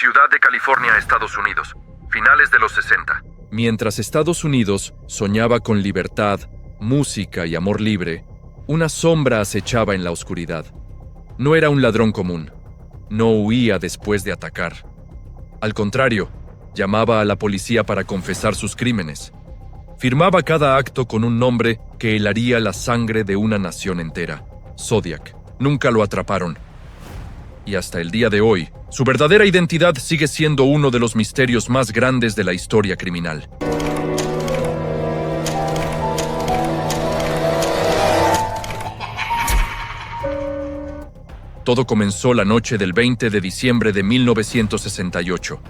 Ciudad de California, Estados Unidos. Finales de los 60. Mientras Estados Unidos soñaba con libertad, música y amor libre, una sombra acechaba en la oscuridad. No era un ladrón común. No huía después de atacar. Al contrario, llamaba a la policía para confesar sus crímenes. Firmaba cada acto con un nombre que helaría la sangre de una nación entera: Zodiac. Nunca lo atraparon. Y hasta el día de hoy, su verdadera identidad sigue siendo uno de los misterios más grandes de la historia criminal. Todo comenzó la noche del 20 de diciembre de 1968.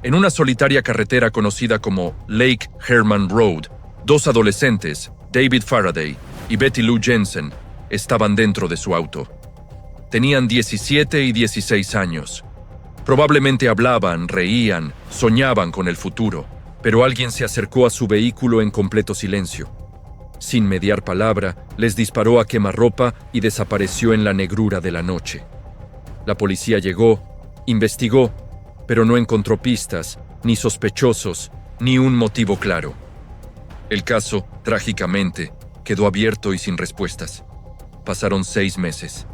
En una solitaria carretera conocida como Lake Herman Road, dos adolescentes, David Faraday y Betty Lou Jensen, estaban dentro de su auto. Tenían 17 y 16 años. Probablemente hablaban, reían, soñaban con el futuro, pero alguien se acercó a su vehículo en completo silencio. Sin mediar palabra, les disparó a quemarropa y desapareció en la negrura de la noche. La policía llegó, investigó, pero no encontró pistas, ni sospechosos, ni un motivo claro. El caso, trágicamente, quedó abierto y sin respuestas. Pasaron 6 meses.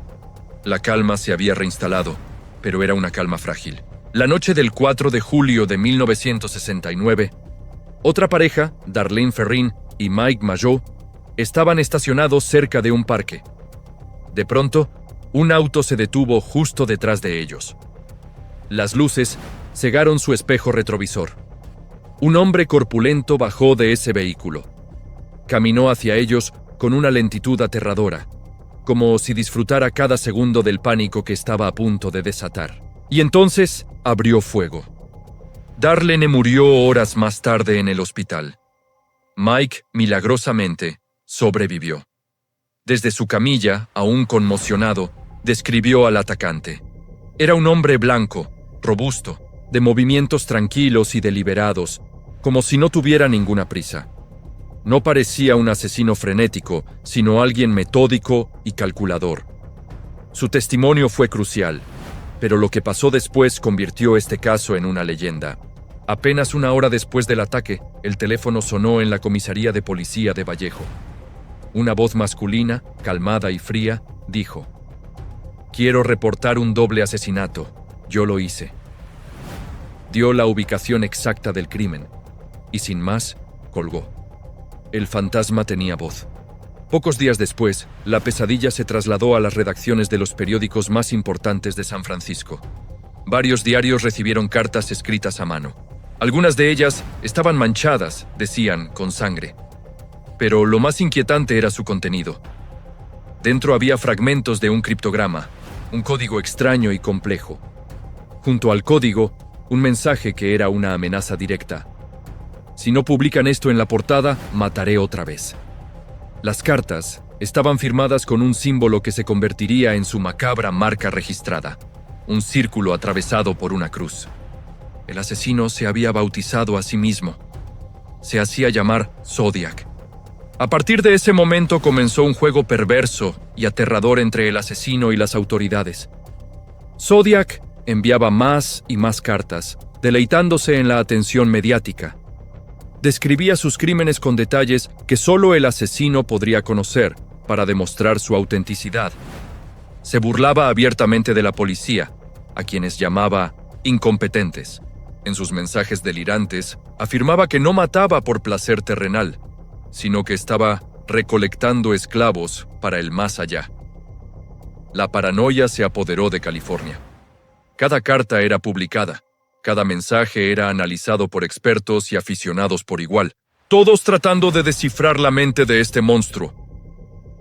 La calma se había reinstalado, pero era una calma frágil. La noche del 4 de julio de 1969, otra pareja, Darlene Ferrin y Mike Mageau, estaban estacionados cerca de un parque. De pronto, un auto se detuvo justo detrás de ellos. Las luces cegaron su espejo retrovisor. Un hombre corpulento bajó de ese vehículo. Caminó hacia ellos con una lentitud aterradora, como si disfrutara cada segundo del pánico que estaba a punto de desatar. Y entonces abrió fuego. Darlene murió horas más tarde en el hospital. Mike, milagrosamente, sobrevivió. Desde su camilla, aún conmocionado, describió al atacante. Era un hombre blanco, robusto, de movimientos tranquilos y deliberados, como si no tuviera ninguna prisa. No parecía un asesino frenético, sino alguien metódico y calculador. Su testimonio fue crucial, pero lo que pasó después convirtió este caso en una leyenda. Apenas una hora después del ataque, el teléfono sonó en la comisaría de policía de Vallejo. Una voz masculina, calmada y fría, dijo: «Quiero reportar un doble asesinato. Yo lo hice». Dio la ubicación exacta del crimen y, sin más, colgó. El fantasma tenía voz. Pocos días después, la pesadilla se trasladó a las redacciones de los periódicos más importantes de San Francisco. Varios diarios recibieron cartas escritas a mano. Algunas de ellas estaban manchadas, decían, con sangre. Pero lo más inquietante era su contenido. Dentro había fragmentos de un criptograma, un código extraño y complejo. Junto al código, un mensaje que era una amenaza directa. «Si no publican esto en la portada, mataré otra vez». Las cartas estaban firmadas con un símbolo que se convertiría en su macabra marca registrada, un círculo atravesado por una cruz. El asesino se había bautizado a sí mismo. Se hacía llamar Zodiac. A partir de ese momento comenzó un juego perverso y aterrador entre el asesino y las autoridades. Zodiac enviaba más y más cartas, deleitándose en la atención mediática. Describía sus crímenes con detalles que solo el asesino podría conocer para demostrar su autenticidad. Se burlaba abiertamente de la policía, a quienes llamaba incompetentes. En sus mensajes delirantes, afirmaba que no mataba por placer terrenal, sino que estaba recolectando esclavos para el más allá. La paranoia se apoderó de California. Cada carta era publicada. Cada mensaje era analizado por expertos y aficionados por igual, todos tratando de descifrar la mente de este monstruo.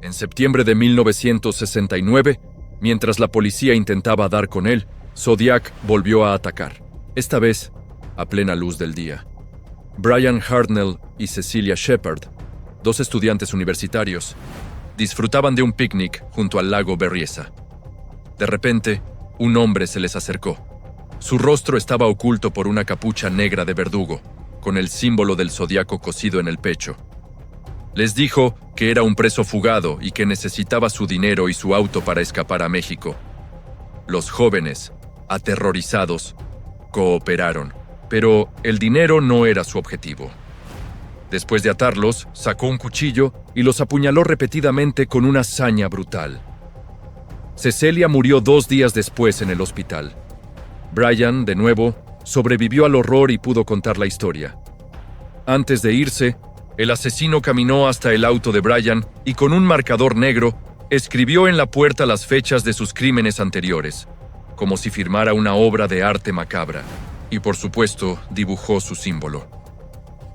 En septiembre de 1969, mientras la policía intentaba dar con él, Zodiac volvió a atacar, esta vez a plena luz del día. Brian Hartnell y Cecilia Shepard, dos estudiantes universitarios, disfrutaban de un picnic junto al lago Berryessa. De repente, un hombre se les acercó. Su rostro estaba oculto por una capucha negra de verdugo, con el símbolo del zodiaco cosido en el pecho. Les dijo que era un preso fugado y que necesitaba su dinero y su auto para escapar a México. Los jóvenes, aterrorizados, cooperaron, pero el dinero no era su objetivo. Después de atarlos, sacó un cuchillo y los apuñaló repetidamente con una saña brutal. Cecelia murió 2 días después en el hospital. Brian, de nuevo, sobrevivió al horror y pudo contar la historia. Antes de irse, el asesino caminó hasta el auto de Brian y con un marcador negro escribió en la puerta las fechas de sus crímenes anteriores, como si firmara una obra de arte macabra, y por supuesto dibujó su símbolo.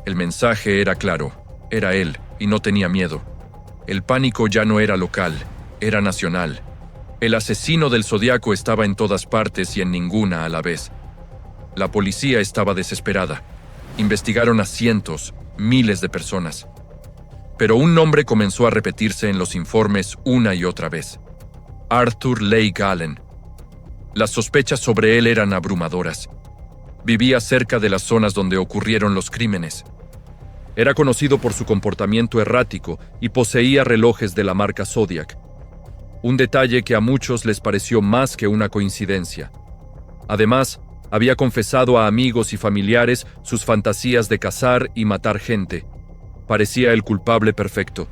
El mensaje era claro, era él y no tenía miedo. El pánico ya no era local, era nacional. El asesino del Zodiaco estaba en todas partes y en ninguna a la vez. La policía estaba desesperada. Investigaron a cientos, miles de personas. Pero un nombre comenzó a repetirse en los informes una y otra vez. Arthur Lake Allen. Las sospechas sobre él eran abrumadoras. Vivía cerca de las zonas donde ocurrieron los crímenes. Era conocido por su comportamiento errático y poseía relojes de la marca Zodiac. Un detalle que a muchos les pareció más que una coincidencia. Además, había confesado a amigos y familiares sus fantasías de cazar y matar gente. Parecía el culpable perfecto.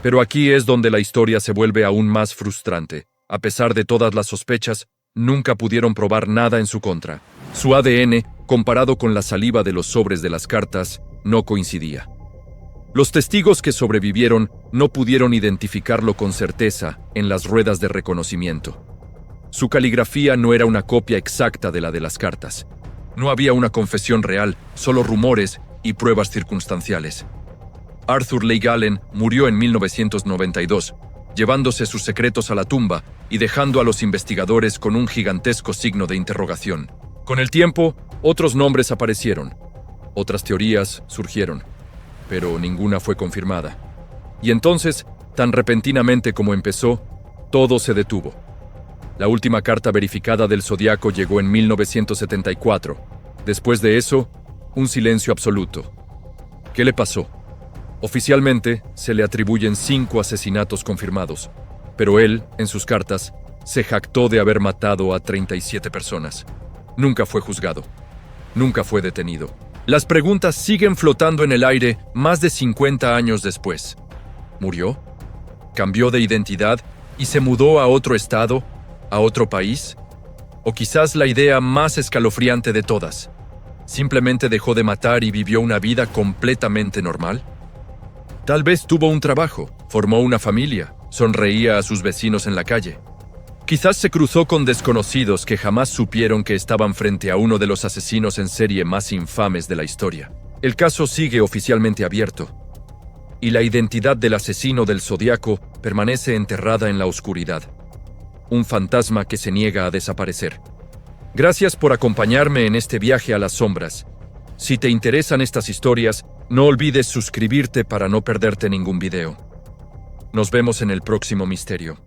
Pero aquí es donde la historia se vuelve aún más frustrante. A pesar de todas las sospechas, nunca pudieron probar nada en su contra. Su ADN, comparado con la saliva de los sobres de las cartas, no coincidía. Los testigos que sobrevivieron no pudieron identificarlo con certeza en las ruedas de reconocimiento. Su caligrafía no era una copia exacta de la de las cartas. No había una confesión real, solo rumores y pruebas circunstanciales. Arthur Lake Allen murió en 1992, llevándose sus secretos a la tumba y dejando a los investigadores con un gigantesco signo de interrogación. Con el tiempo, otros nombres aparecieron. Otras teorías surgieron, pero ninguna fue confirmada. Y entonces, tan repentinamente como empezó, todo se detuvo. La última carta verificada del Zodiaco llegó en 1974. Después de eso, un silencio absoluto. ¿Qué le pasó? Oficialmente, se le atribuyen 5 asesinatos confirmados, pero él, en sus cartas, se jactó de haber matado a 37 personas. Nunca fue juzgado. Nunca fue detenido. Las preguntas siguen flotando en el aire más de 50 años después. ¿Murió? ¿Cambió de identidad y se mudó a otro estado, a otro país? O quizás la idea más escalofriante de todas. ¿Simplemente dejó de matar y vivió una vida completamente normal? Tal vez tuvo un trabajo, formó una familia, sonreía a sus vecinos en la calle. Quizás se cruzó con desconocidos que jamás supieron que estaban frente a uno de los asesinos en serie más infames de la historia. El caso sigue oficialmente abierto, y la identidad del asesino del Zodiaco permanece enterrada en la oscuridad. Un fantasma que se niega a desaparecer. Gracias por acompañarme en este viaje a las sombras. Si te interesan estas historias, no olvides suscribirte para no perderte ningún video. Nos vemos en el próximo misterio.